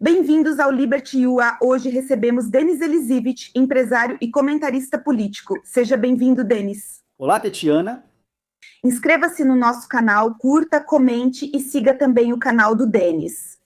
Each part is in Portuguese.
Bem-vindos ao Liberty UA. Hoje recebemos Denis Elizevich, empresário e comentarista político. Seja bem-vindo, Denis. Olá, Tetiana. Inscreva-se no nosso canal, curta, comente e siga também o canal do Denis.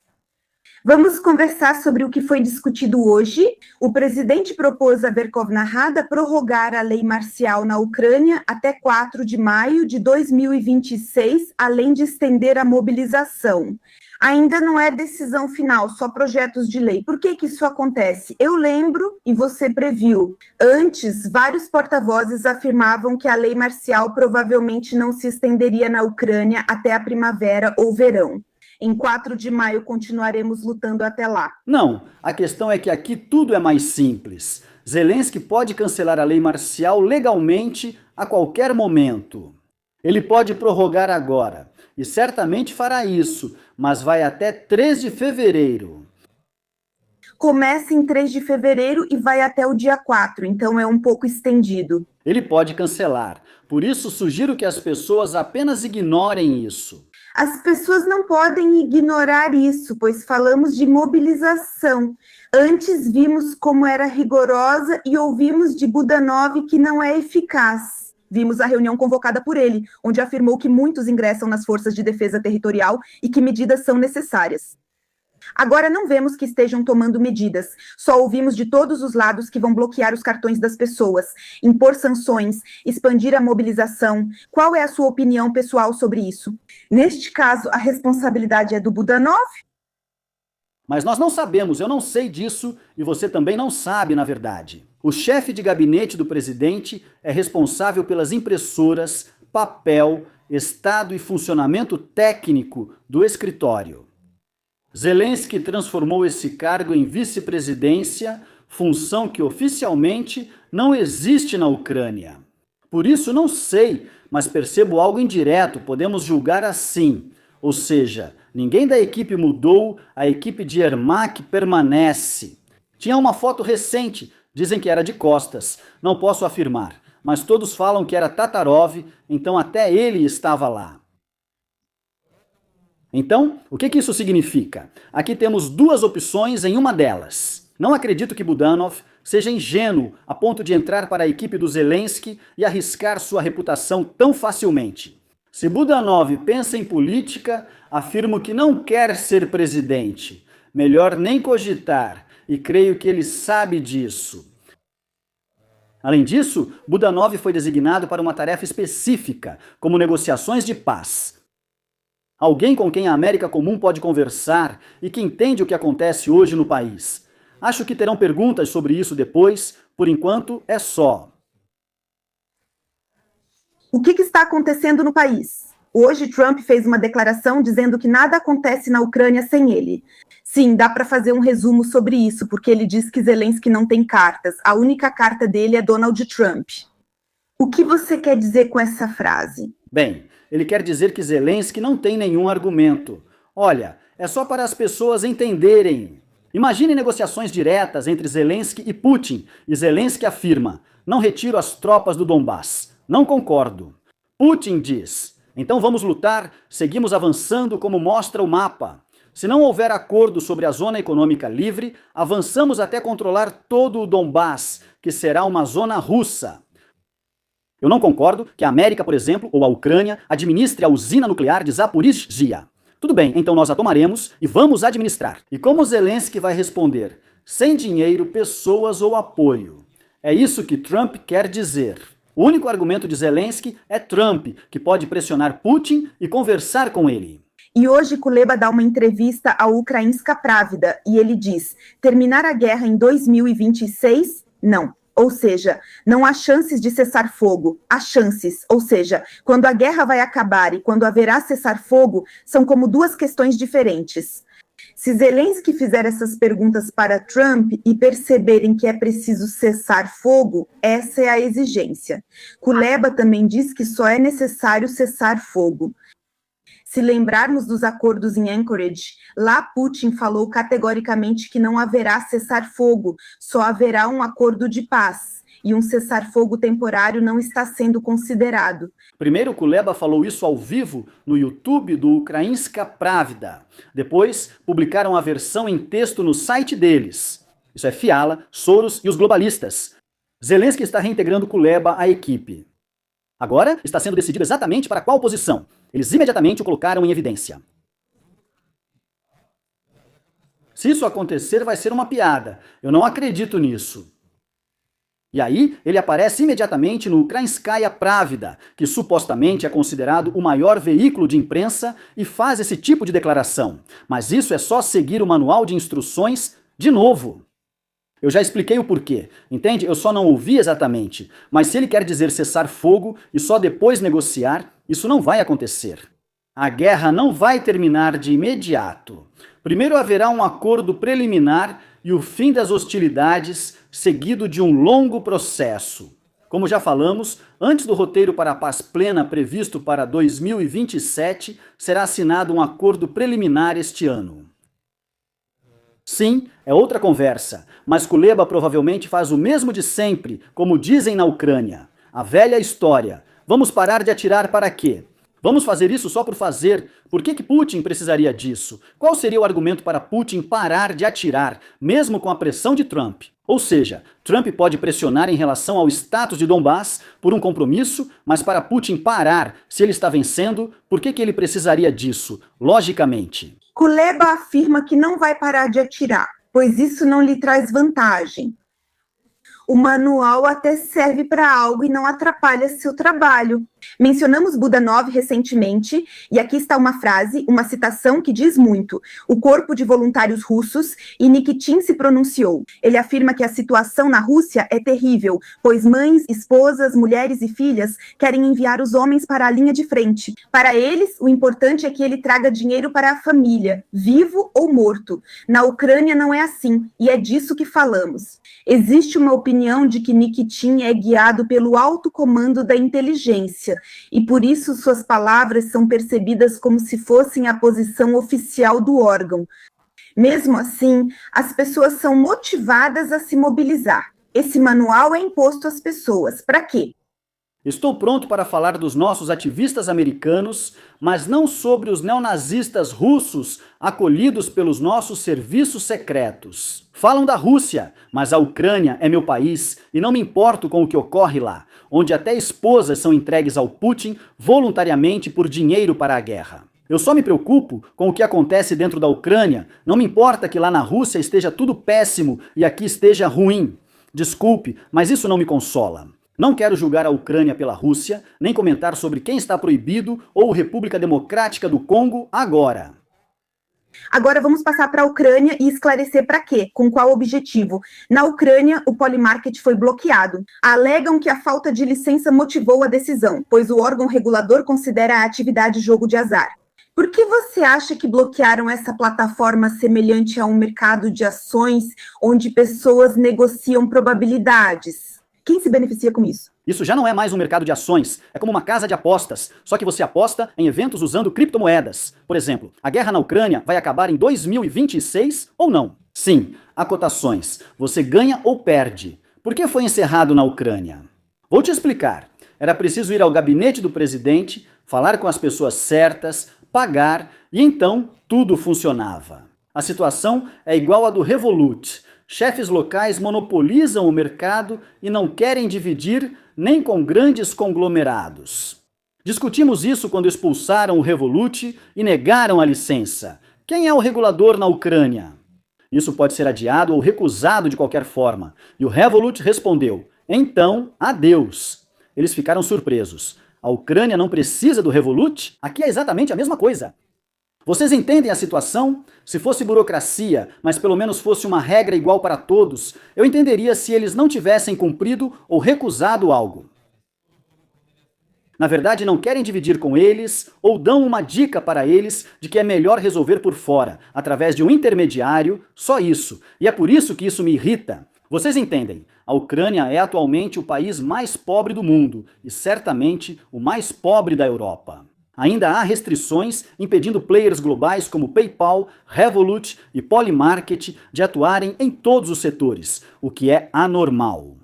Vamos conversar sobre o que foi discutido hoje. O presidente propôs a Verkhovna Rada prorrogar a lei marcial na Ucrânia até 4 de maio de 2026, além de estender a mobilização. Ainda não é decisão final, só projetos de lei. Por que isso acontece? Eu lembro, e você previu, antes, vários porta-vozes afirmavam que a lei marcial provavelmente não se estenderia na Ucrânia até a primavera ou verão. Em 4 de maio continuaremos lutando até lá. Não, a questão é que aqui tudo é mais simples. Zelensky pode cancelar a lei marcial legalmente a qualquer momento. Ele pode prorrogar agora, e certamente fará isso, mas vai até 3 de fevereiro. Começa em 3 de fevereiro e vai até o dia 4, então é um pouco estendido. Ele pode cancelar, por isso sugiro que as pessoas apenas ignorem isso. As pessoas não podem ignorar isso, pois falamos de mobilização. Antes vimos como era rigorosa e ouvimos de Budanov que não é eficaz. Vimos a reunião convocada por ele, onde afirmou que muitos ingressam nas forças de defesa territorial e que medidas são necessárias. Agora não vemos que estejam tomando medidas, só ouvimos de todos os lados que vão bloquear os cartões das pessoas, impor sanções, expandir a mobilização. Qual é a sua opinião pessoal sobre isso? Neste caso, a responsabilidade é do Budanov? Mas nós não sabemos, eu não sei disso e você também não sabe, na verdade. O chefe de gabinete do presidente é responsável pelas impressoras, papel, estado e funcionamento técnico do escritório. Zelensky transformou esse cargo em vice-presidência, função que oficialmente não existe na Ucrânia. Por isso não sei, mas percebo algo indireto, podemos julgar assim. Ou seja, ninguém da equipe mudou, a equipe de Yermak permanece. Tinha uma foto recente, dizem que era de costas, não posso afirmar, mas todos falam que era Tatarov, então até ele estava lá. Então, o que isso significa? Aqui temos duas opções em uma delas. Não acredito que Budanov seja ingênuo a ponto de entrar para a equipe do Zelensky e arriscar sua reputação tão facilmente. Se Budanov pensa em política, afirmo que não quer ser presidente. Melhor nem cogitar, e creio que ele sabe disso. Além disso, Budanov foi designado para uma tarefa específica, como negociações de paz. Alguém com quem a América Comum pode conversar e que entende o que acontece hoje no país. Acho que terão perguntas sobre isso depois, por enquanto é só. O que está acontecendo no país? Hoje Trump fez uma declaração dizendo que nada acontece na Ucrânia sem ele. Sim, dá para fazer um resumo sobre isso, porque ele diz que Zelensky não tem cartas. A única carta dele é Donald Trump. O que você quer dizer com essa frase? Bem, ele quer dizer que Zelensky não tem nenhum argumento. Olha, é só para as pessoas entenderem. Imagine negociações diretas entre Zelensky e Putin, e Zelensky afirma: não retiro as tropas do Donbass. Não concordo. Putin diz: então vamos lutar, seguimos avançando como mostra o mapa. Se não houver acordo sobre a zona econômica livre, avançamos até controlar todo o Donbass, que será uma zona russa. Eu não concordo que a América, por exemplo, ou a Ucrânia, administre a usina nuclear de Zaporizhzhia. Tudo bem, então nós a tomaremos e vamos administrar. E como Zelensky vai responder? Sem dinheiro, pessoas ou apoio. É isso que Trump quer dizer. O único argumento de Zelensky é Trump, que pode pressionar Putin e conversar com ele. E hoje Kuleba dá uma entrevista à Ukrainska Pravda e ele diz: terminar a guerra em 2026? Não. Ou seja, não há chances de cessar fogo, há chances, ou seja, quando a guerra vai acabar e quando haverá cessar fogo, são como duas questões diferentes. Se Zelensky fizer essas perguntas para Trump e perceberem que é preciso cessar fogo, essa é a exigência. Kuleba também diz que só é necessário cessar fogo. Se lembrarmos dos acordos em Anchorage, lá Putin falou categoricamente que não haverá cessar-fogo, só haverá um acordo de paz. e um cessar-fogo temporário não está sendo considerado. Primeiro, Kuleba falou isso ao vivo no YouTube do Ukrainska Pravda. Depois, publicaram a versão em texto no site deles. Isso é Fiala, Soros e os globalistas. Zelensky está reintegrando Kuleba à equipe. Agora, está sendo decidido exatamente para qual posição. Eles imediatamente o colocaram em evidência. Se isso acontecer, vai ser uma piada. Eu não acredito nisso. E aí, ele aparece imediatamente no Ukrainskaya Pravda, que supostamente é considerado o maior veículo de imprensa e faz esse tipo de declaração. Mas isso é só seguir o manual de instruções de novo. Eu já expliquei o porquê, entende? Eu só não ouvi exatamente. Mas se ele quer dizer cessar fogo e só depois negociar, isso não vai acontecer. A guerra não vai terminar de imediato. Primeiro haverá um acordo preliminar e o fim das hostilidades, seguido de um longo processo. Como já falamos, antes do roteiro para a paz plena previsto para 2027, será assinado um acordo preliminar este ano. Sim, é outra conversa, mas Kuleba provavelmente faz o mesmo de sempre, como dizem na Ucrânia. A velha história. Vamos parar de atirar para quê? Vamos fazer isso só por fazer? Por que Putin precisaria disso? Qual seria o argumento para Putin parar de atirar, mesmo com a pressão de Trump? Ou seja, Trump pode pressionar em relação ao status de Donbass por um compromisso, mas para Putin parar, se ele está vencendo, por que ele precisaria disso? Logicamente. Kuleba afirma que não vai parar de atirar, pois isso não lhe traz vantagem. O manual até serve para algo e não atrapalha seu trabalho. Mencionamos Budanov recentemente, e aqui está uma frase, uma citação que diz muito. O corpo de voluntários russos, e Nikitin se pronunciou. Ele afirma que a situação na Rússia é terrível, pois mães, esposas, mulheres e filhas querem enviar os homens para a linha de frente. Para eles, o importante é que ele traga dinheiro para a família, vivo ou morto. Na Ucrânia não é assim, e é disso que falamos. Existe uma opinião de que Nikitin é guiado pelo alto comando da inteligência, e por isso suas palavras são percebidas como se fossem a posição oficial do órgão. Mesmo assim, as pessoas são motivadas a se mobilizar. Esse manual é imposto às pessoas. Para quê? Estou pronto para falar dos nossos ativistas americanos, mas não sobre os neonazistas russos acolhidos pelos nossos serviços secretos. Falam da Rússia, mas a Ucrânia é meu país e não me importo com o que ocorre lá, onde até esposas são entregues ao Putin voluntariamente por dinheiro para a guerra. Eu só me preocupo com o que acontece dentro da Ucrânia, não me importa que lá na Rússia esteja tudo péssimo e aqui esteja ruim. Desculpe, mas isso não me consola. Não quero julgar a Ucrânia pela Rússia, nem comentar sobre quem está proibido ou República Democrática do Congo agora. Agora vamos passar para a Ucrânia e esclarecer para quê, com qual objetivo. Na Ucrânia, o Polymarket foi bloqueado. Alegam que a falta de licença motivou a decisão, pois o órgão regulador considera a atividade jogo de azar. Por que você acha que bloquearam essa plataforma semelhante a um mercado de ações, onde pessoas negociam probabilidades? Quem se beneficia com isso? Isso já não é mais um mercado de ações, é como uma casa de apostas, só que você aposta em eventos usando criptomoedas. Por exemplo, a guerra na Ucrânia vai acabar em 2026 ou não? Sim, há cotações. Você ganha ou perde. Por que foi encerrado na Ucrânia? Vou te explicar. Era preciso ir ao gabinete do presidente, falar com as pessoas certas, pagar, e então tudo funcionava. A situação é igual à do Revolut. Chefes locais monopolizam o mercado e não querem dividir nem com grandes conglomerados. Discutimos isso quando expulsaram o Revolut e negaram a licença. Quem é o regulador na Ucrânia? Isso pode ser adiado ou recusado de qualquer forma. E o Revolut respondeu: então, adeus. Eles ficaram surpresos. A Ucrânia não precisa do Revolut? Aqui é exatamente a mesma coisa. Vocês entendem a situação? Se fosse burocracia, mas pelo menos fosse uma regra igual para todos, eu entenderia se eles não tivessem cumprido ou recusado algo. Na verdade, não querem dividir com eles ou dão uma dica para eles de que é melhor resolver por fora, através de um intermediário, só isso. E é por isso que isso me irrita. Vocês entendem? A Ucrânia é atualmente o país mais pobre do mundo e certamente o mais pobre da Europa. Ainda há restrições impedindo players globais como PayPal, Revolut e Polymarket de atuarem em todos os setores, o que é anormal.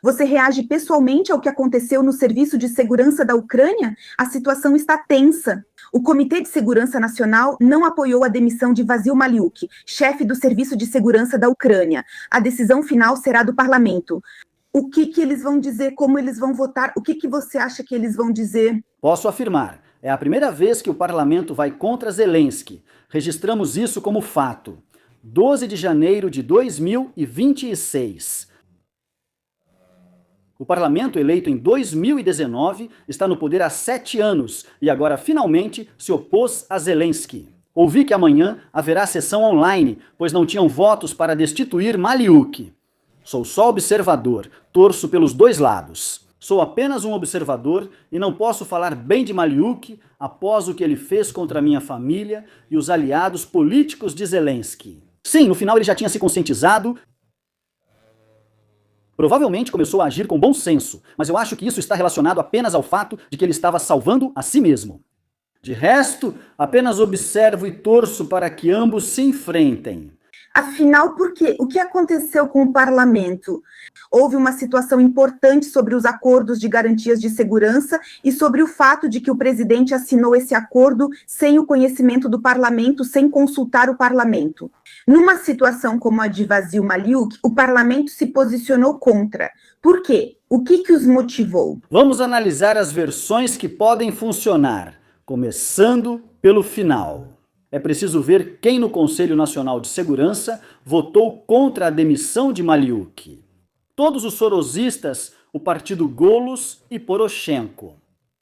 Você reage pessoalmente ao que aconteceu no Serviço de Segurança da Ucrânia? A situação está tensa. O Comitê de Segurança Nacional não apoiou a demissão de Vasil Maliuk, chefe do Serviço de Segurança da Ucrânia. A decisão final será do parlamento. O que eles vão dizer, como eles vão votar, o que você acha que eles vão dizer? Posso afirmar, é a primeira vez que o parlamento vai contra Zelensky. Registramos isso como fato. 12 de janeiro de 2026. O parlamento, eleito em 2019, está no poder há 7 anos e agora finalmente se opôs a Zelensky. Ouvi que amanhã haverá sessão online, pois não tinham votos para destituir Maliuk. Sou só observador, torço pelos dois lados. Sou apenas um observador e não posso falar bem de Maliuk após o que ele fez contra minha família e os aliados políticos de Zelensky. Sim, no final ele já tinha se conscientizado. Provavelmente começou a agir com bom senso, mas eu acho que isso está relacionado apenas ao fato de que ele estava salvando a si mesmo. De resto, apenas observo e torço para que ambos se enfrentem. Afinal, por quê? O que aconteceu com o parlamento? Houve uma situação importante sobre os acordos de garantias de segurança e sobre o fato de que o presidente assinou esse acordo sem o conhecimento do parlamento, sem consultar o parlamento. Numa situação como a de Vasil Maliuk, o parlamento se posicionou contra. Por quê? O que os motivou? Vamos analisar as versões que podem funcionar, começando pelo final. É preciso ver quem no Conselho Nacional de Segurança votou contra a demissão de Maliuk. Todos os sorosistas, o partido Golos e Poroshenko.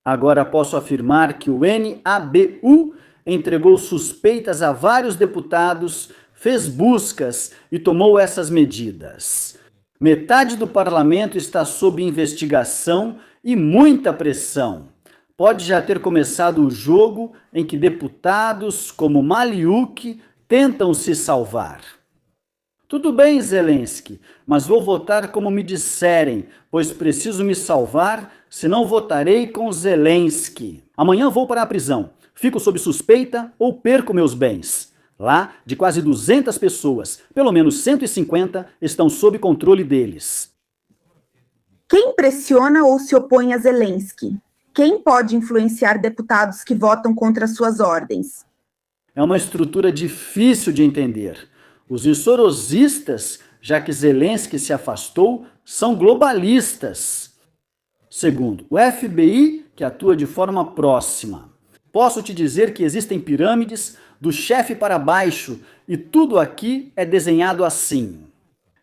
Agora posso afirmar que o NABU entregou suspeitas a vários deputados, fez buscas e tomou essas medidas. Metade do parlamento está sob investigação e muita pressão. Pode já ter começado o jogo em que deputados como Maliuk tentam se salvar. Tudo bem, Zelensky, mas vou votar como me disserem, pois preciso me salvar, senão votarei com Zelensky. Amanhã vou para a prisão, fico sob suspeita ou perco meus bens. Lá, de quase 200 pessoas, pelo menos 150 estão sob controle deles. Quem pressiona ou se opõe a Zelensky? Quem pode influenciar deputados que votam contra suas ordens? É uma estrutura difícil de entender. Os sorosistas, já que Zelensky se afastou, são globalistas. Segundo, o FBI, que atua de forma próxima. Posso te dizer que existem pirâmides do chefe para baixo e tudo aqui é desenhado assim.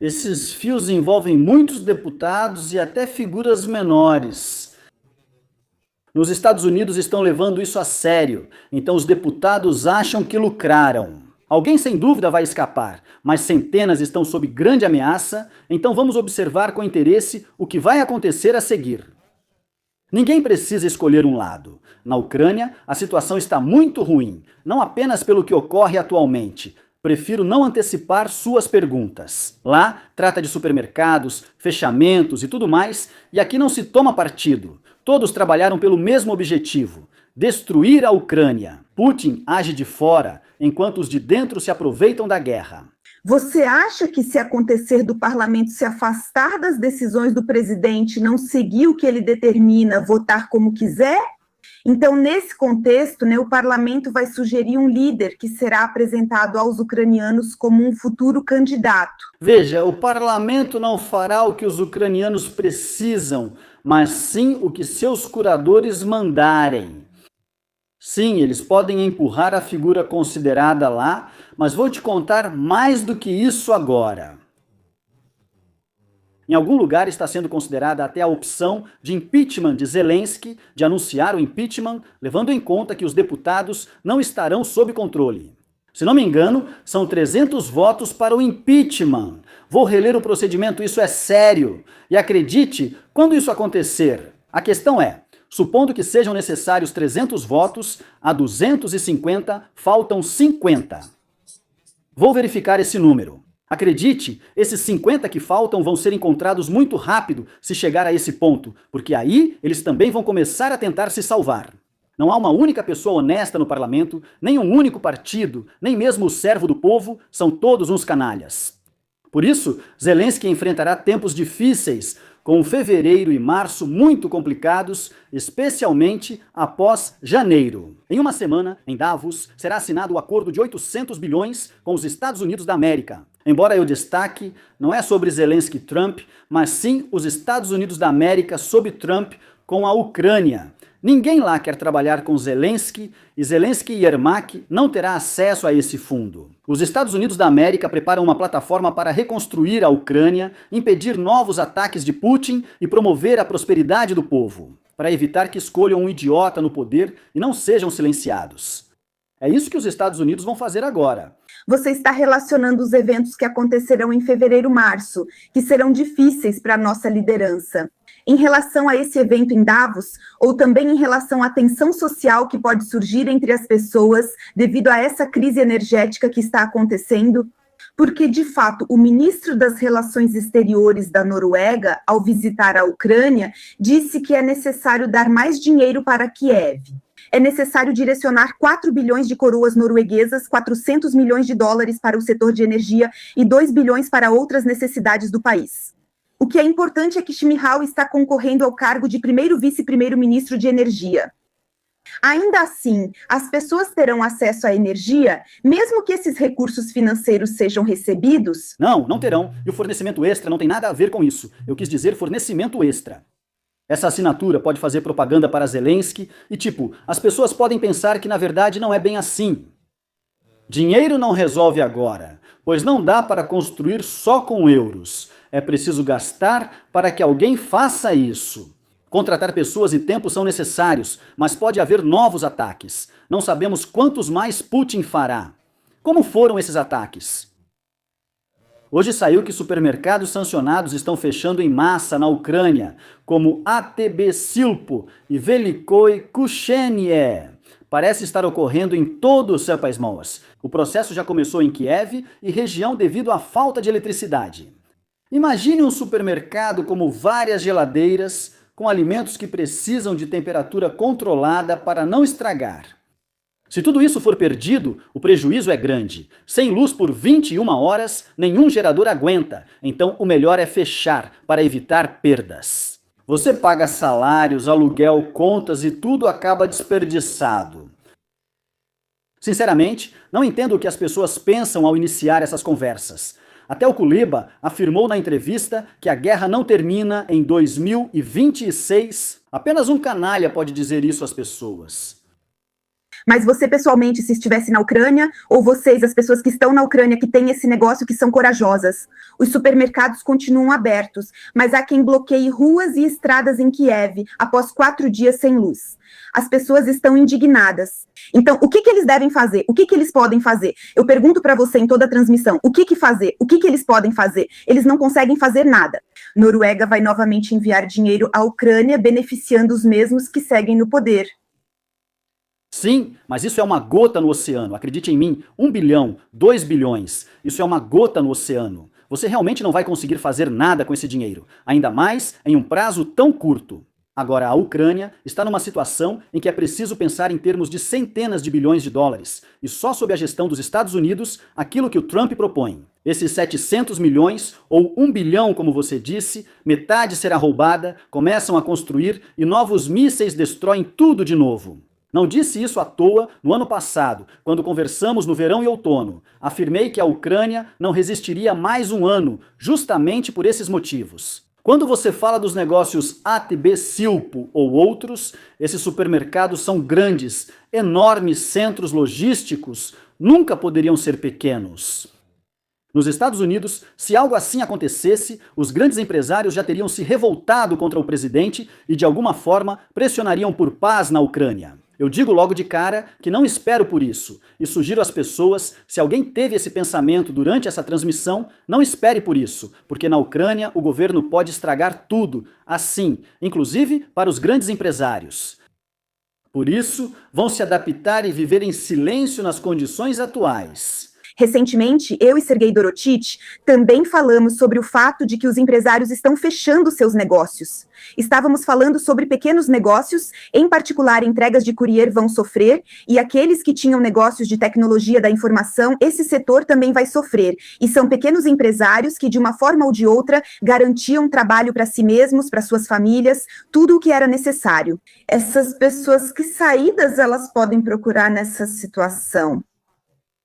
Esses fios envolvem muitos deputados e até figuras menores. Nos Estados Unidos estão levando isso a sério, então os deputados acham que lucraram. Alguém sem dúvida vai escapar, mas centenas estão sob grande ameaça, então vamos observar com interesse o que vai acontecer a seguir. Ninguém precisa escolher um lado. Na Ucrânia, a situação está muito ruim, não apenas pelo que ocorre atualmente. Prefiro não antecipar suas perguntas. Lá, trata de supermercados, fechamentos e tudo mais, e aqui não se toma partido. Todos trabalharam pelo mesmo objetivo: destruir a Ucrânia. Putin age de fora, enquanto os de dentro se aproveitam da guerra. Você acha que, se acontecer do parlamento se afastar das decisões do presidente, não seguir o que ele determina, votar como quiser? Então, nesse contexto, o parlamento vai sugerir um líder que será apresentado aos ucranianos como um futuro candidato. Veja, o parlamento não fará o que os ucranianos precisam, mas sim o que seus curadores mandarem. Sim, eles podem empurrar a figura considerada lá, mas vou te contar mais do que isso agora. Em algum lugar está sendo considerada até a opção de impeachment de Zelensky, de anunciar o impeachment, levando em conta que os deputados não estarão sob controle. Se não me engano, são 300 votos para o impeachment. Vou reler o procedimento, isso é sério. E acredite, quando isso acontecer, a questão é: supondo que sejam necessários 300 votos, a 250 faltam 50. Vou verificar esse número. Acredite, esses 50 que faltam vão ser encontrados muito rápido se chegar a esse ponto, porque aí eles também vão começar a tentar se salvar. Não há uma única pessoa honesta no parlamento, nem um único partido, nem mesmo o servo do povo, são todos uns canalhas. Por isso, Zelensky enfrentará tempos difíceis, com fevereiro e março muito complicados, especialmente após janeiro. Em uma semana, em Davos, será assinado o acordo de 800 bilhões com os Estados Unidos da América. Embora eu destaque, não é sobre Zelensky e Trump, mas sim os Estados Unidos da América sob Trump com a Ucrânia. Ninguém lá quer trabalhar com Zelensky e Zelensky e Yermak não terá acesso a esse fundo. Os Estados Unidos da América preparam uma plataforma para reconstruir a Ucrânia, impedir novos ataques de Putin e promover a prosperidade do povo, para evitar que escolham um idiota no poder e não sejam silenciados. É isso que os Estados Unidos vão fazer agora. Você está relacionando os eventos que acontecerão em fevereiro e março, que serão difíceis para a nossa liderança. Em relação a esse evento em Davos, ou também em relação à tensão social que pode surgir entre as pessoas devido a essa crise energética que está acontecendo? Porque, de fato, o ministro das Relações Exteriores da Noruega, ao visitar a Ucrânia, disse que é necessário dar mais dinheiro para Kiev. É necessário direcionar 4 bilhões de coroas norueguesas, 400 milhões de dólares para o setor de energia e 2 bilhões para outras necessidades do país. O que é importante é que Shmyhal está concorrendo ao cargo de primeiro vice-primeiro-ministro de energia. Ainda assim, as pessoas terão acesso à energia, mesmo que esses recursos financeiros sejam recebidos? Não terão. E o fornecimento extra não tem nada a ver com isso. Eu quis dizer fornecimento extra. Essa assinatura pode fazer propaganda para Zelensky e, as pessoas podem pensar que na verdade não é bem assim. Dinheiro não resolve agora, pois não dá para construir só com euros. É preciso gastar para que alguém faça isso. Contratar pessoas e tempo são necessários, mas pode haver novos ataques. Não sabemos quantos mais Putin fará. Como foram esses ataques? Hoje saiu que supermercados sancionados estão fechando em massa na Ucrânia, como ATB Silpo e Velikoy Kuchenie. Parece estar ocorrendo em todo o seu país. O processo já começou em Kiev e região devido à falta de eletricidade. Imagine um supermercado como várias geladeiras, com alimentos que precisam de temperatura controlada para não estragar. Se tudo isso for perdido, o prejuízo é grande. Sem luz por 21 horas, nenhum gerador aguenta. Então o melhor é fechar para evitar perdas. Você paga salários, aluguel, contas e tudo acaba desperdiçado. Sinceramente, não entendo o que as pessoas pensam ao iniciar essas conversas. Até o Kuleba afirmou na entrevista que a guerra não termina em 2026. Apenas um canalha pode dizer isso às pessoas. Mas você pessoalmente, se estivesse na Ucrânia, ou vocês, as pessoas que estão na Ucrânia, que têm esse negócio, que são corajosas. Os supermercados continuam abertos, mas há quem bloqueie ruas e estradas em Kiev após 4 dias sem luz. As pessoas estão indignadas. Então, o que eles devem fazer? O que eles podem fazer? Eu pergunto para você em toda a transmissão, o que fazer? O que eles podem fazer? Eles não conseguem fazer nada. Noruega vai novamente enviar dinheiro à Ucrânia, beneficiando os mesmos que seguem no poder. Sim, mas isso é uma gota no oceano. Acredite em mim, 1 bilhão, 2 bilhões, isso é uma gota no oceano. Você realmente não vai conseguir fazer nada com esse dinheiro, ainda mais em um prazo tão curto. Agora, a Ucrânia está numa situação em que é preciso pensar em termos de centenas de bilhões de dólares, e só sob a gestão dos Estados Unidos, aquilo que o Trump propõe. Esses 700 milhões, ou 1 bilhão, como você disse, metade será roubada, começam a construir e novos mísseis destroem tudo de novo. Não disse isso à toa no ano passado, quando conversamos no verão e outono. Afirmei que a Ucrânia não resistiria mais um ano, justamente por esses motivos. Quando você fala dos negócios ATB Silpo ou outros, esses supermercados são grandes, enormes centros logísticos, nunca poderiam ser pequenos. Nos Estados Unidos, se algo assim acontecesse, os grandes empresários já teriam se revoltado contra o presidente e, de alguma forma, pressionariam por paz na Ucrânia. Eu digo logo de cara que não espero por isso e sugiro às pessoas, se alguém teve esse pensamento durante essa transmissão, não espere por isso, porque na Ucrânia o governo pode estragar tudo, assim, inclusive para os grandes empresários. Por isso, vão se adaptar e viver em silêncio nas condições atuais. Recentemente, eu e Sergei Dorotich também falamos sobre o fato de que os empresários estão fechando seus negócios. Estávamos falando sobre pequenos negócios, em particular entregas de courier vão sofrer, e aqueles que tinham negócios de tecnologia da informação, esse setor também vai sofrer. E são pequenos empresários que, de uma forma ou de outra, garantiam trabalho para si mesmos, para suas famílias, tudo o que era necessário. Essas pessoas, que saídas elas podem procurar nessa situação?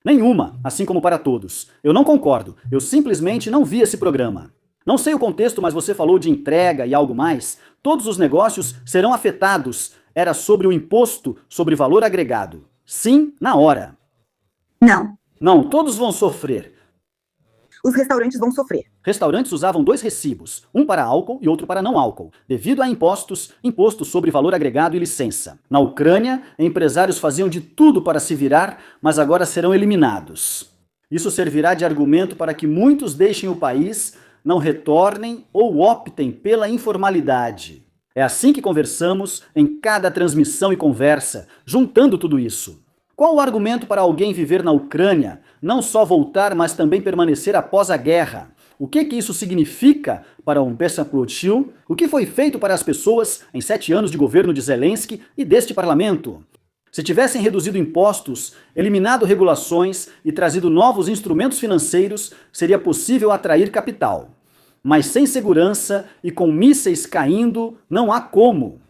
Nenhuma, assim como para todos. Eu não concordo, eu simplesmente não vi esse programa. Não sei o contexto, mas você falou de entrega e algo mais. Todos os negócios serão afetados. Era sobre o imposto sobre valor agregado. Sim, na hora. Não. Não, todos vão sofrer. Os restaurantes vão sofrer. Restaurantes usavam 2 recibos, um para álcool e outro para não álcool, devido a impostos sobre valor agregado e licença. Na Ucrânia, empresários faziam de tudo para se virar, mas agora serão eliminados. Isso servirá de argumento para que muitos deixem o país, não retornem ou optem pela informalidade. É assim que conversamos em cada transmissão e conversa, juntando tudo isso. Qual o argumento para alguém viver na Ucrânia, não só voltar, mas também permanecer após a guerra? O que isso significa para um Besaplotil? O que foi feito para as pessoas em 7 anos de governo de Zelensky e deste parlamento? Se tivessem reduzido impostos, eliminado regulações e trazido novos instrumentos financeiros, seria possível atrair capital. Mas sem segurança e com mísseis caindo, não há como.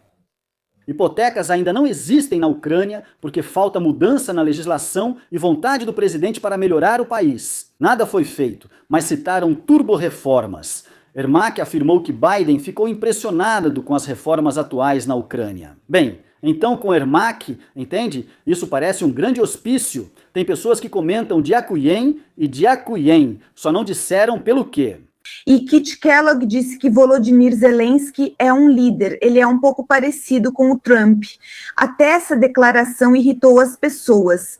Hipotecas ainda não existem na Ucrânia porque falta mudança na legislação e vontade do presidente para melhorar o país. Nada foi feito, mas citaram turbo-reformas. Ermak afirmou que Biden ficou impressionado com as reformas atuais na Ucrânia. Bem, então com Ermak, entende? Isso parece um grande hospício. Tem pessoas que comentam de Acuyen e de Acuyen, só não disseram pelo quê. E Kit Kellogg disse que Volodymyr Zelensky é um líder, ele é um pouco parecido com o Trump. Até essa declaração irritou as pessoas.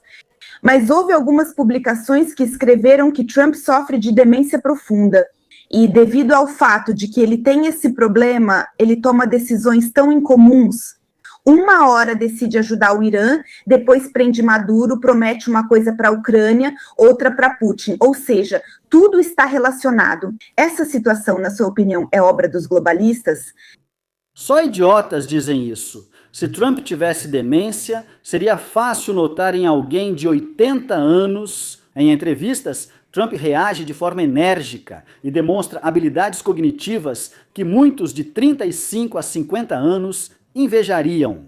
Mas houve algumas publicações que escreveram que Trump sofre de demência profunda. E devido ao fato de que ele tem esse problema, ele toma decisões tão incomuns. Uma hora decide ajudar o Irã, depois prende Maduro, promete uma coisa para a Ucrânia, outra para Putin. Ou seja, tudo está relacionado. Essa situação, na sua opinião, é obra dos globalistas? Só idiotas dizem isso. Se Trump tivesse demência, seria fácil notar em alguém de 80 anos. Em entrevistas, Trump reage de forma enérgica e demonstra habilidades cognitivas que muitos de 35 a 50 anos invejariam.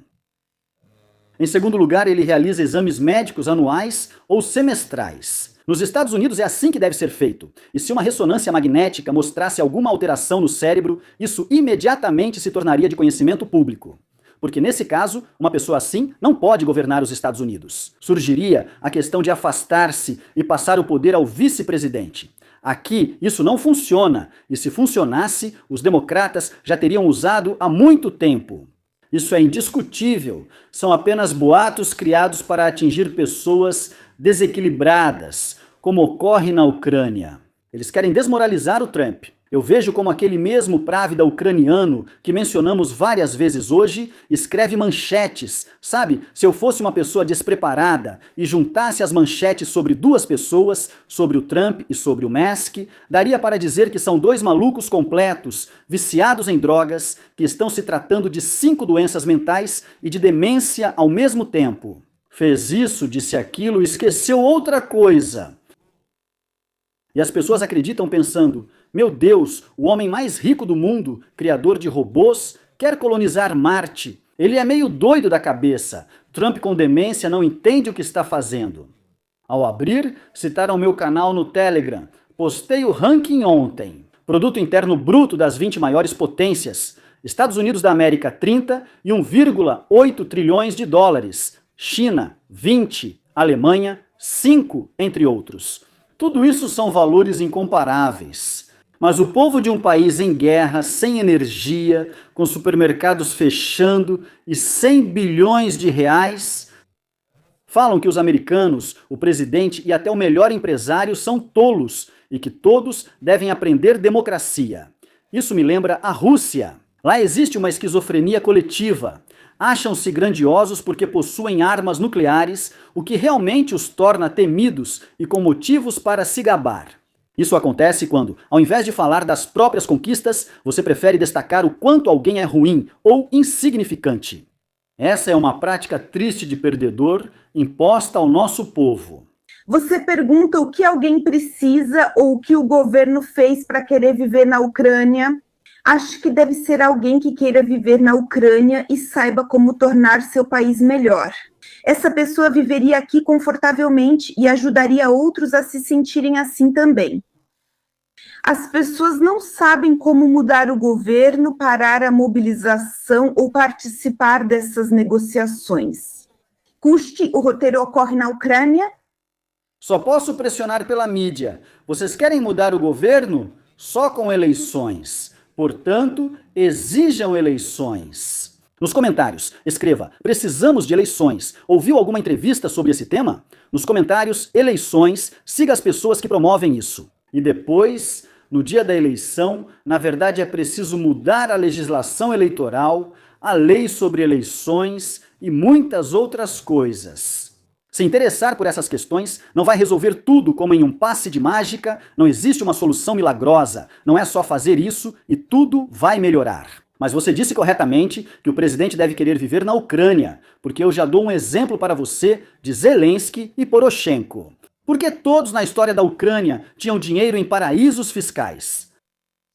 Em segundo lugar, ele realiza exames médicos anuais ou semestrais. Nos Estados Unidos é assim que deve ser feito. E se uma ressonância magnética mostrasse alguma alteração no cérebro, isso imediatamente se tornaria de conhecimento público. Porque nesse caso, uma pessoa assim não pode governar os Estados Unidos. Surgiria a questão de afastar-se e passar o poder ao vice-presidente. Aqui, isso não funciona, e se funcionasse, os democratas já teriam usado há muito tempo. Isso é indiscutível. São apenas boatos criados para atingir pessoas desequilibradas, como ocorre na Ucrânia. Eles querem desmoralizar o Trump. Eu vejo como aquele mesmo Pravda ucraniano que mencionamos várias vezes hoje escreve manchetes. Sabe, se eu fosse uma pessoa despreparada e juntasse as manchetes sobre 2 pessoas, sobre o Trump e sobre o Musk, daria para dizer que são 2 malucos completos, viciados em drogas, que estão se tratando de 5 doenças mentais e de demência ao mesmo tempo. Fez isso, disse aquilo e esqueceu outra coisa. E as pessoas acreditam pensando: meu Deus, o homem mais rico do mundo, criador de robôs, quer colonizar Marte. Ele é meio doido da cabeça. Trump com demência não entende o que está fazendo. Ao abrir, citaram meu canal no Telegram. Postei o ranking ontem. Produto Interno Bruto das 20 maiores potências. Estados Unidos da América, 30 e 1,8 trilhões de dólares. China, 20. Alemanha, 5, entre outros. Tudo isso são valores incomparáveis. Mas o povo de um país em guerra, sem energia, com supermercados fechando e 100 bilhões de reais... Falam que os americanos, o presidente e até o melhor empresário são tolos e que todos devem aprender democracia. Isso me lembra a Rússia. Lá existe uma esquizofrenia coletiva. Acham-se grandiosos porque possuem armas nucleares, o que realmente os torna temidos e com motivos para se gabar. Isso acontece quando, ao invés de falar das próprias conquistas, você prefere destacar o quanto alguém é ruim ou insignificante. Essa é uma prática triste de perdedor imposta ao nosso povo. Você pergunta o que alguém precisa ou o que o governo fez para querer viver na Ucrânia. Acho que deve ser alguém que queira viver na Ucrânia e saiba como tornar seu país melhor. Essa pessoa viveria aqui confortavelmente e ajudaria outros a se sentirem assim também. As pessoas não sabem como mudar o governo, parar a mobilização ou participar dessas negociações. Custe, o roteiro ocorre na Ucrânia. Só posso pressionar pela mídia. Vocês querem mudar o governo? Só com eleições. Portanto, exijam eleições. Nos comentários, escreva: precisamos de eleições. Ouviu alguma entrevista sobre esse tema? Nos comentários, eleições, siga as pessoas que promovem isso. E depois, no dia da eleição, na verdade é preciso mudar a legislação eleitoral, a lei sobre eleições e muitas outras coisas. Se interessar por essas questões não vai resolver tudo como em um passe de mágica, não existe uma solução milagrosa, não é só fazer isso e tudo vai melhorar. Mas você disse corretamente que o presidente deve querer viver na Ucrânia, porque eu já dou um exemplo para você de Zelensky e Poroshenko. Porque todos na história da Ucrânia tinham dinheiro em paraísos fiscais.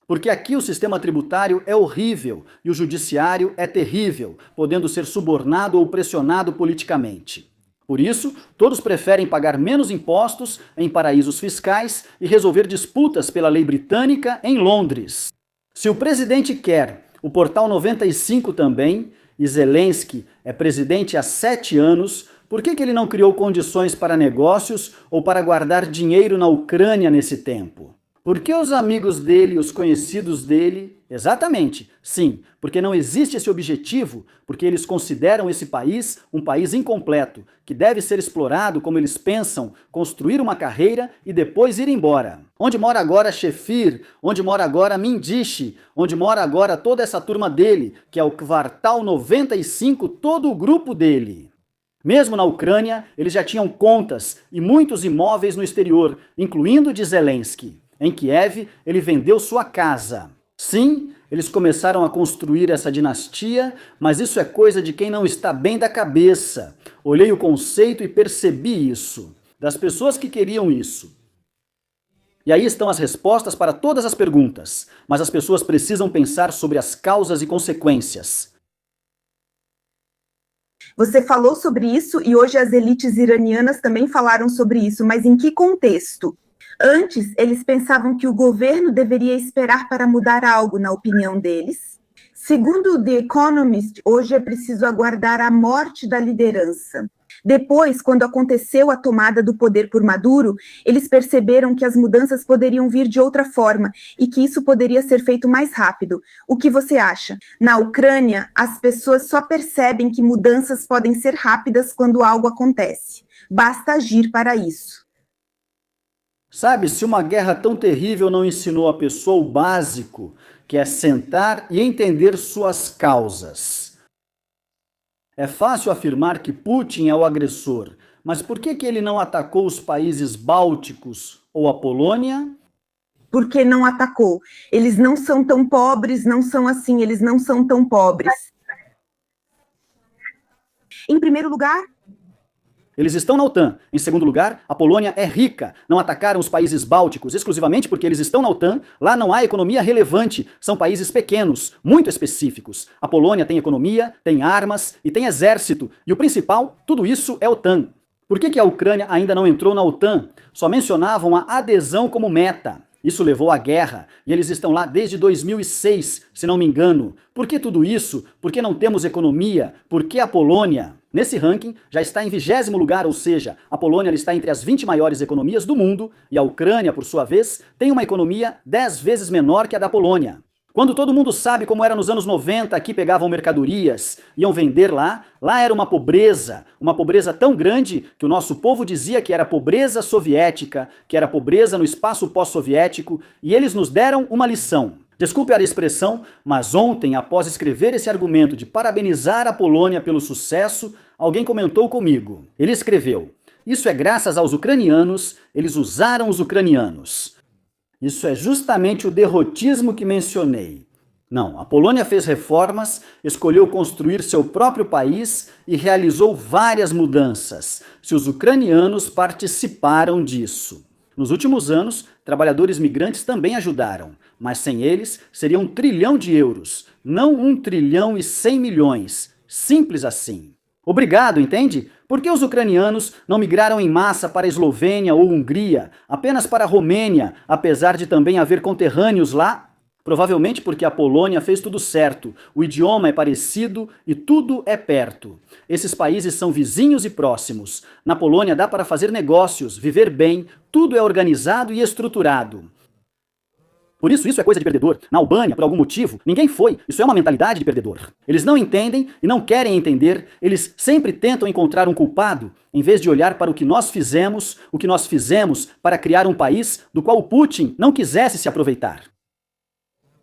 Porque aqui o sistema tributário é horrível e o judiciário é terrível, podendo ser subornado ou pressionado politicamente. Por isso, todos preferem pagar menos impostos em paraísos fiscais e resolver disputas pela lei britânica em Londres. Se o presidente quer, o Portal 95 também, e Zelensky é presidente há 7 anos, por que ele não criou condições para negócios ou para guardar dinheiro na Ucrânia nesse tempo? Por que os amigos dele, os conhecidos dele? Exatamente, sim, porque não existe esse objetivo, porque eles consideram esse país um país incompleto, que deve ser explorado como eles pensam, construir uma carreira e depois ir embora. Onde mora agora Shefir, onde mora agora Mindichi, onde mora agora toda essa turma dele, que é o Kvartal 95, todo o grupo dele. Mesmo na Ucrânia, eles já tinham contas e muitos imóveis no exterior, incluindo de Zelensky. Em Kiev, ele vendeu sua casa. Sim, eles começaram a construir essa dinastia, mas isso é coisa de quem não está bem da cabeça. Olhei o conceito e percebi isso, das pessoas que queriam isso. E aí estão as respostas para todas as perguntas, mas as pessoas precisam pensar sobre as causas e consequências. Você falou sobre isso e hoje as elites iranianas também falaram sobre isso, mas em que contexto? Antes, eles pensavam que o governo deveria esperar para mudar algo, na opinião deles. Segundo o The Economist, hoje é preciso aguardar a morte da liderança. Depois, quando aconteceu a tomada do poder por Maduro, eles perceberam que as mudanças poderiam vir de outra forma e que isso poderia ser feito mais rápido. O que você acha? Na Ucrânia, as pessoas só percebem que mudanças podem ser rápidas quando algo acontece. Basta agir para isso. Sabe, se uma guerra tão terrível não ensinou a pessoa o básico, que é sentar e entender suas causas. É fácil afirmar que Putin é o agressor, mas por que ele não atacou os países bálticos ou a Polônia? Porque não atacou. Eles não são tão pobres, não são assim, eles não são tão pobres. Em primeiro lugar, eles estão na OTAN. Em segundo lugar, a Polônia é rica. Não atacaram os países bálticos exclusivamente porque eles estão na OTAN. Lá não há economia relevante. São países pequenos, muito específicos. A Polônia tem economia, tem armas e tem exército. E o principal, tudo isso é OTAN. Por que a Ucrânia ainda não entrou na OTAN? Só mencionavam a adesão como meta. Isso levou à guerra, e eles estão lá desde 2006, se não me engano. Por que tudo isso? Por que não temos economia? Por que a Polônia? Nesse ranking, já está em 20º lugar, ou seja, a Polônia está entre as 20 maiores economias do mundo, e a Ucrânia, por sua vez, tem uma economia 10 vezes menor que a da Polônia. Quando todo mundo sabe como era nos anos 90, aqui pegavam mercadorias, iam vender lá era uma pobreza tão grande que o nosso povo dizia que era pobreza soviética, que era pobreza no espaço pós-soviético, e eles nos deram uma lição. Desculpe a expressão, mas ontem, após escrever esse argumento de parabenizar a Polônia pelo sucesso, alguém comentou comigo. Ele escreveu: "Isso é graças aos ucranianos, eles usaram os ucranianos." Isso é justamente o derrotismo que mencionei. Não, a Polônia fez reformas, escolheu construir seu próprio país e realizou várias mudanças. Se os ucranianos participaram disso. Nos últimos anos, trabalhadores migrantes também ajudaram, mas sem eles seria 1 trilhão de euros, não 1 trilhão e 100 milhões. Simples assim. Obrigado, entende? Por que os ucranianos não migraram em massa para a Eslovênia ou Hungria, apenas para a Romênia, apesar de também haver conterrâneos lá? Provavelmente porque a Polônia fez tudo certo, o idioma é parecido e tudo é perto. Esses países são vizinhos e próximos. Na Polônia dá para fazer negócios, viver bem, tudo é organizado e estruturado. Por isso é coisa de perdedor. Na Albânia, por algum motivo, ninguém foi. Isso é uma mentalidade de perdedor. Eles não entendem e não querem entender. Eles sempre tentam encontrar um culpado, em vez de olhar para o que nós fizemos para criar um país do qual o Putin não quisesse se aproveitar.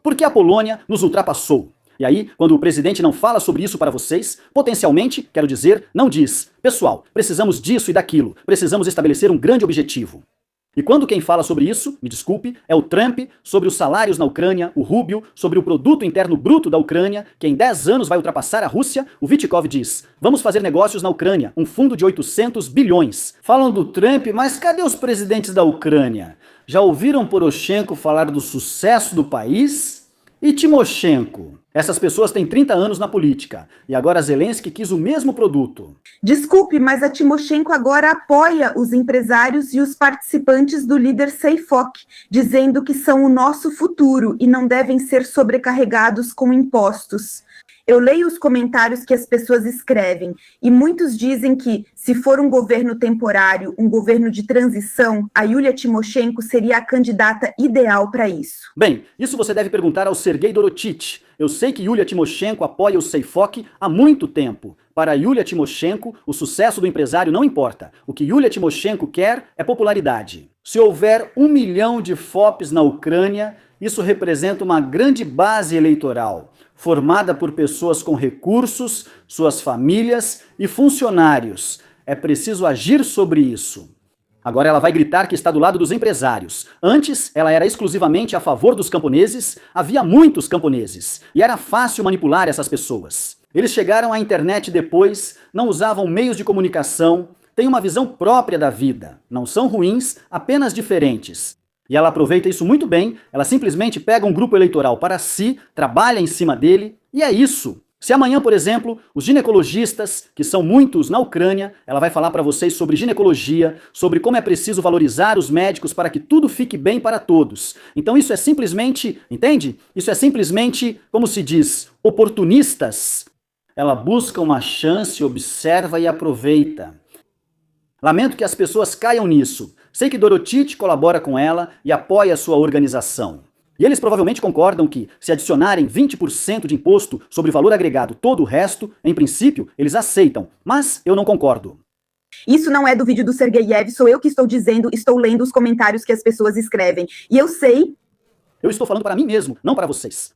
Porque a Polônia nos ultrapassou. E aí, quando o presidente não fala sobre isso para vocês, potencialmente, quero dizer, não diz: pessoal, precisamos disso e daquilo, precisamos estabelecer um grande objetivo. E quando quem fala sobre isso, me desculpe, é o Trump, sobre os salários na Ucrânia, o Rubio, sobre o produto interno bruto da Ucrânia, que em 10 anos vai ultrapassar a Rússia, o Vitkov diz: vamos fazer negócios na Ucrânia, um fundo de 800 bilhões. Falam do Trump, mas cadê os presidentes da Ucrânia? Já ouviram Poroshenko falar do sucesso do país? E Timoshenko? Essas pessoas têm 30 anos na política, e agora Zelensky quis o mesmo produto. Desculpe, mas a Timoshenko agora apoia os empresários e os participantes do líder Seifok, dizendo que são o nosso futuro e não devem ser sobrecarregados com impostos. Eu leio os comentários que as pessoas escrevem, e muitos dizem que, se for um governo temporário, um governo de transição, a Yulia Timoshenko seria a candidata ideal para isso. Bem, isso você deve perguntar ao Sergei Dorotich. Eu sei que Yulia Timoshenko apoia o Seifok há muito tempo. Para Yulia Timoshenko, o sucesso do empresário não importa. O que Yulia Timoshenko quer é popularidade. Se houver 1 milhão de FOPs na Ucrânia, isso representa uma grande base eleitoral, formada por pessoas com recursos, suas famílias e funcionários. É preciso agir sobre isso. Agora ela vai gritar que está do lado dos empresários. Antes, ela era exclusivamente a favor dos camponeses, havia muitos camponeses, e era fácil manipular essas pessoas. Eles chegaram à internet depois, não usavam meios de comunicação, têm uma visão própria da vida. Não são ruins, apenas diferentes. E ela aproveita isso muito bem, ela simplesmente pega um grupo eleitoral para si, trabalha em cima dele, e é isso. Se amanhã, por exemplo, os ginecologistas, que são muitos na Ucrânia, ela vai falar para vocês sobre ginecologia, sobre como é preciso valorizar os médicos para que tudo fique bem para todos. Então isso é simplesmente, entende? Isso é simplesmente, como se diz, oportunistas. Ela busca uma chance, observa e aproveita. Lamento que as pessoas caiam nisso. Sei que Dorotich colabora com ela e apoia a sua organização. E eles provavelmente concordam que, se adicionarem 20% de imposto sobre o valor agregado todo o resto, em princípio, eles aceitam. Mas eu não concordo. Isso não é do vídeo do Sergeyev, sou eu que estou dizendo, estou lendo os comentários que as pessoas escrevem. E eu sei... Eu estou falando para mim mesmo, não para vocês.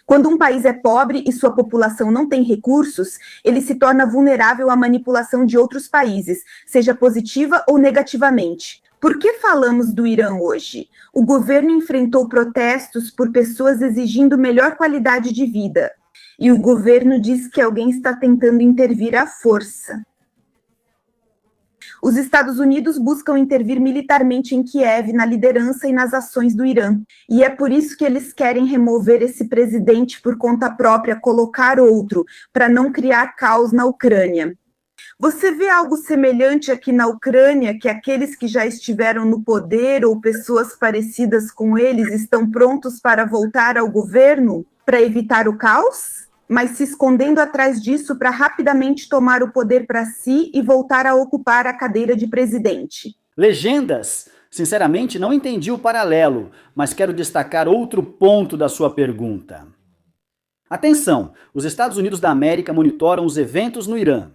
Quando um país é pobre e sua população não tem recursos, ele se torna vulnerável à manipulação de outros países, seja positiva ou negativamente. Por que falamos do Irã hoje? O governo enfrentou protestos por pessoas exigindo melhor qualidade de vida. E o governo diz que alguém está tentando intervir à força. Os Estados Unidos buscam intervir militarmente em Kiev, na liderança e nas ações do Irã. E é por isso que eles querem remover esse presidente por conta própria, colocar outro, para não criar caos na Ucrânia. Você vê algo semelhante aqui na Ucrânia, que aqueles que já estiveram no poder ou pessoas parecidas com eles estão prontos para voltar ao governo para evitar o caos? Mas se escondendo atrás disso para rapidamente tomar o poder para si e voltar a ocupar a cadeira de presidente. Legendas! Sinceramente, não entendi o paralelo, mas quero destacar outro ponto da sua pergunta. Atenção! Os Estados Unidos da América monitoram os eventos no Irã.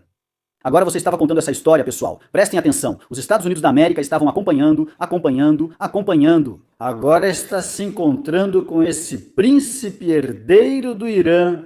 Agora você estava contando essa história, pessoal. Prestem atenção. Os Estados Unidos da América estavam acompanhando. Agora está se encontrando com esse príncipe herdeiro do Irã.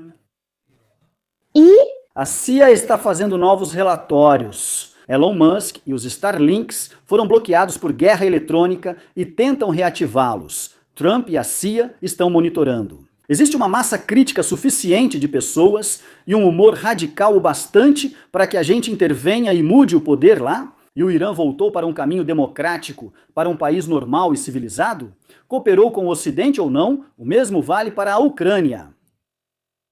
E A CIA está fazendo novos relatórios. Elon Musk e os Starlinks foram bloqueados por guerra eletrônica e tentam reativá-los. Trump e a CIA estão monitorando. Existe uma massa crítica suficiente de pessoas e um humor radical o bastante para que a gente intervenha e mude o poder lá? E o Irã voltou para um caminho democrático, para um país normal e civilizado? Cooperou com o Ocidente ou não? O mesmo vale para a Ucrânia.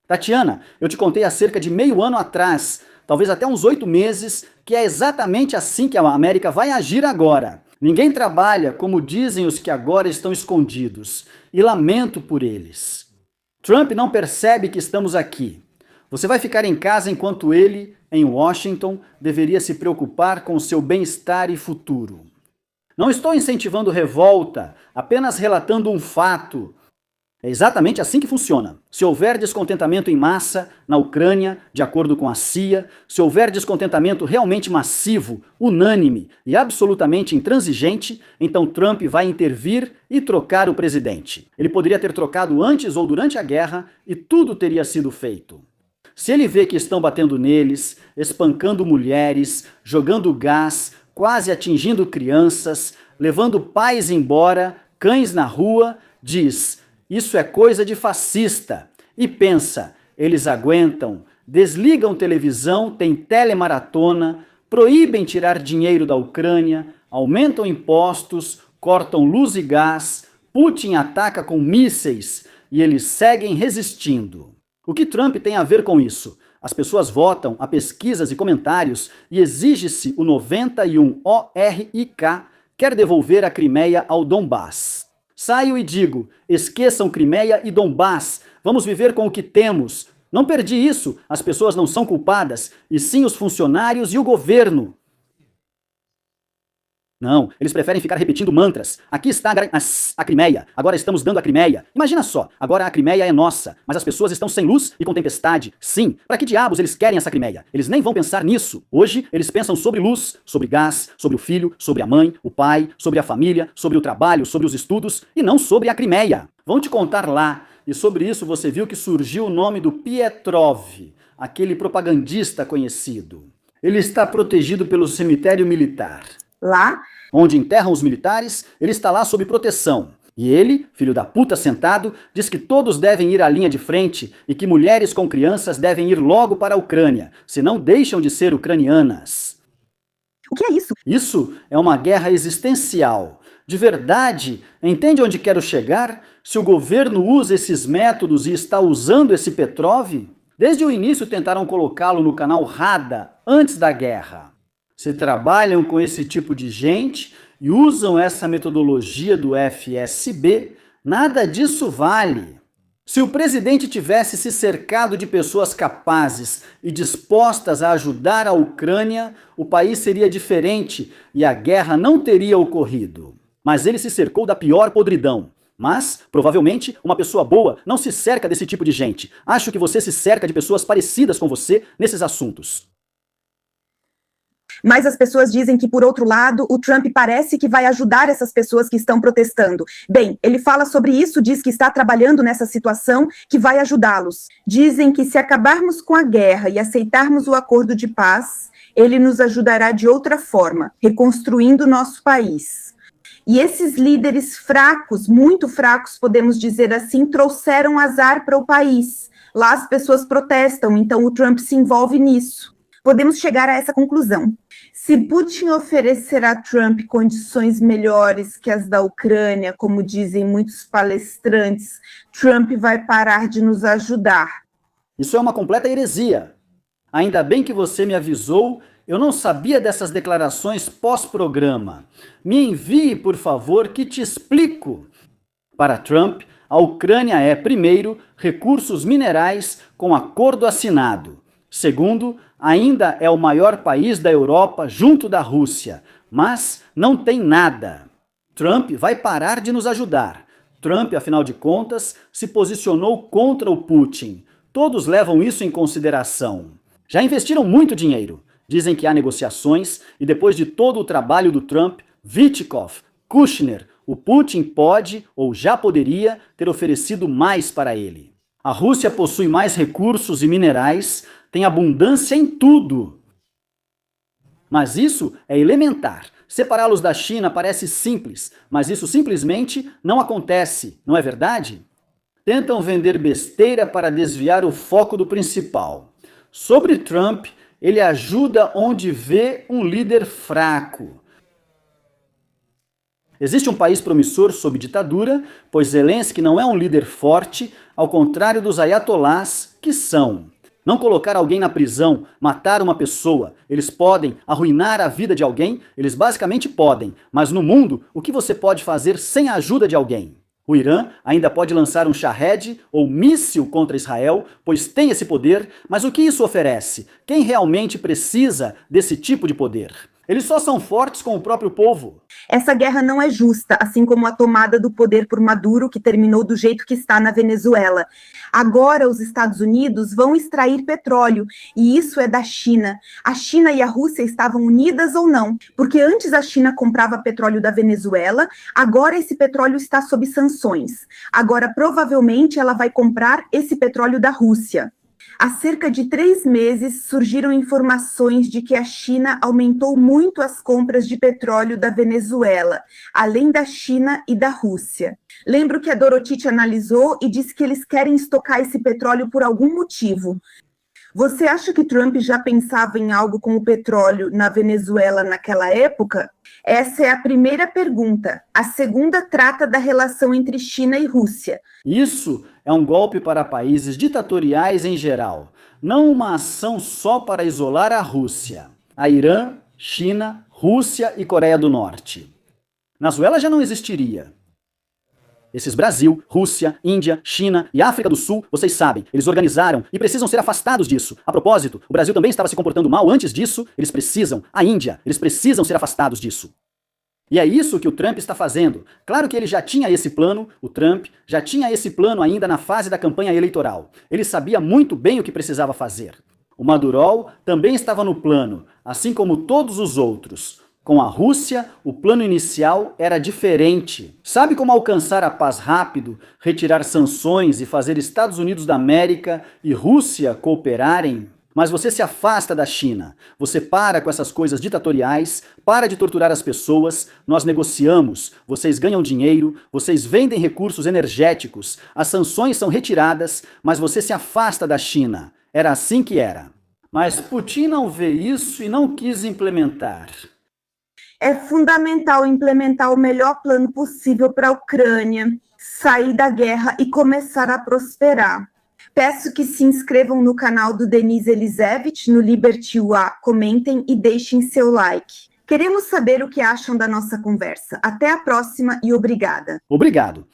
Tatiana, eu te contei há cerca de meio ano atrás, talvez até uns 8 meses, que é exatamente assim que a América vai agir agora. Ninguém trabalha como dizem os que agora estão escondidos, e lamento por eles. Trump não percebe que estamos aqui. Você vai ficar em casa enquanto ele, em Washington, deveria se preocupar com seu bem-estar e futuro. Não estou incentivando revolta, apenas relatando um fato. É exatamente assim que funciona. Se houver descontentamento em massa na Ucrânia, de acordo com a CIA, se houver descontentamento realmente massivo, unânime e absolutamente intransigente, então Trump vai intervir e trocar o presidente. Ele poderia ter trocado antes ou durante a guerra e tudo teria sido feito. Se ele vê que estão batendo neles, espancando mulheres, jogando gás, quase atingindo crianças, levando pais embora, cães na rua, diz: isso é coisa de fascista. E pensa, eles aguentam, desligam televisão, têm telemaratona, proíbem tirar dinheiro da Ucrânia, aumentam impostos, cortam luz e gás, Putin ataca com mísseis e eles seguem resistindo. O que Trump tem a ver com isso? As pessoas votam a pesquisas e comentários e exige-se o 91 ORIK, quer devolver a Crimeia ao Donbass. Saio e digo, esqueçam Crimeia e Donbass, vamos viver com o que temos. Não perdi isso, as pessoas não são culpadas, e sim os funcionários e o governo. Não, eles preferem ficar repetindo mantras. Aqui está a Crimeia, agora estamos dando a Crimeia. Imagina só, agora a Crimeia é nossa, mas as pessoas estão sem luz e com tempestade. Sim, para que diabos eles querem essa Crimeia? Eles nem vão pensar nisso. Hoje, eles pensam sobre luz, sobre gás, sobre o filho, sobre a mãe, o pai, sobre a família, sobre o trabalho, sobre os estudos, e não sobre a Crimeia. Vão te contar lá, e sobre isso você viu que surgiu o nome do Pietrov, aquele propagandista conhecido. Ele está protegido pelo cemitério militar. lá, Onde enterram os militares, ele está lá sob proteção. E ele, filho da puta sentado, diz que todos devem ir à linha de frente e que mulheres com crianças devem ir logo para a Ucrânia, senão deixam de ser ucranianas. o que é isso? Isso é uma guerra existencial. De verdade, entende onde quero chegar? Se o governo usa esses métodos e está usando esse Petrov, desde o início tentaram colocá-lo no canal Rada, antes da guerra. Se trabalham com esse tipo de gente e usam essa metodologia do FSB, nada disso vale. Se o presidente tivesse se cercado de pessoas capazes e dispostas a ajudar a Ucrânia, o país seria diferente e a guerra não teria ocorrido. Mas ele se cercou da pior podridão. Mas, provavelmente, uma pessoa boa não se cerca desse tipo de gente. Acho que você se cerca de pessoas parecidas com você nesses assuntos. Mas as pessoas dizem que, por outro lado, o Trump parece que vai ajudar essas pessoas que estão protestando. Bem, ele fala sobre isso, diz que está trabalhando nessa situação, que vai ajudá-los. Dizem que se acabarmos com a guerra e aceitarmos o acordo de paz, ele nos ajudará de outra forma, reconstruindo nosso país. E esses líderes fracos, muito fracos, podemos dizer assim, trouxeram azar para o país. Lá as pessoas protestam, então o Trump se envolve nisso. Podemos chegar a essa conclusão. Se Putin oferecer a Trump condições melhores que as da Ucrânia, como dizem muitos palestrantes, Trump vai parar de nos ajudar. Isso é uma completa heresia. Ainda bem que você me avisou, eu não sabia dessas declarações pós-programa. Me envie, por favor, que te explico. Para Trump, a Ucrânia é, primeiro, recursos minerais com acordo assinado. Segundo, ainda é o maior país da Europa junto da Rússia, mas não tem nada. Trump vai parar de nos ajudar. Trump, afinal de contas, se posicionou contra o Putin. Todos levam isso em consideração. Já investiram muito dinheiro. Dizem que há negociações e depois de todo o trabalho do Trump, Witkoff, Kushner, o Putin pode ou já poderia ter oferecido mais para ele. A Rússia possui mais recursos e minerais, tem abundância em tudo. Mas isso é elementar. Separá-los da China parece simples, mas isso simplesmente não acontece, não é verdade? Tentam vender besteira para desviar o foco do principal. Sobre Trump, ele ajuda onde vê um líder fraco. Existe um país promissor sob ditadura, pois Zelensky não é um líder forte, ao contrário dos ayatolás, que são. Não colocar alguém na prisão, matar uma pessoa, eles podem arruinar a vida de alguém, eles basicamente podem, mas no mundo, o que você pode fazer sem a ajuda de alguém? O Irã ainda pode lançar um Shahed ou míssil contra Israel, pois tem esse poder, mas o que isso oferece? Quem realmente precisa desse tipo de poder? Eles só são fortes com o próprio povo. Essa guerra não é justa, assim como a tomada do poder por Maduro, que terminou do jeito que está na Venezuela. Agora os Estados Unidos vão extrair petróleo, e isso é da China. A China e a Rússia estavam unidas ou não? Porque antes a China comprava petróleo da Venezuela, agora esse petróleo está sob sanções. Agora provavelmente ela vai comprar esse petróleo da Rússia. Há cerca de 3 meses, surgiram informações de que a China aumentou muito as compras de petróleo da Venezuela, além da China e da Rússia. Lembro que a Doroti te analisou e disse que eles querem estocar esse petróleo por algum motivo. Você acha que Trump já pensava em algo com o petróleo na Venezuela naquela época? Essa é a primeira pergunta. A segunda trata da relação entre China e Rússia. Isso é um golpe para países ditatoriais em geral, não uma ação só para isolar a Rússia. A Irã, China, Rússia e Coreia do Norte. Venezuela já não existiria. Esses Brasil, Rússia, Índia, China e África do Sul, vocês sabem, eles organizaram e precisam ser afastados disso. A propósito, o Brasil também estava se comportando mal antes disso, a Índia, eles precisam ser afastados disso. E é isso que o Trump está fazendo. Claro que ele já tinha esse plano, o Trump já tinha esse plano ainda na fase da campanha eleitoral. Ele sabia muito bem o que precisava fazer. O Maduro também estava no plano, assim como todos os outros. Com a Rússia, o plano inicial era diferente. Sabe como alcançar a paz rápido, retirar sanções e fazer Estados Unidos da América e Rússia cooperarem? Mas você se afasta da China, você para com essas coisas ditatoriais, para de torturar as pessoas, nós negociamos, vocês ganham dinheiro, vocês vendem recursos energéticos, as sanções são retiradas, mas você se afasta da China. Era assim que era. Mas Putin não vê isso e não quis implementar. É fundamental implementar o melhor plano possível para a Ucrânia, sair da guerra e começar a prosperar. Peço que se inscrevam no canal do Denis Elisevich, no Liberty UA, comentem e deixem seu like. Queremos saber o que acham da nossa conversa. Até a próxima e obrigada. Obrigado.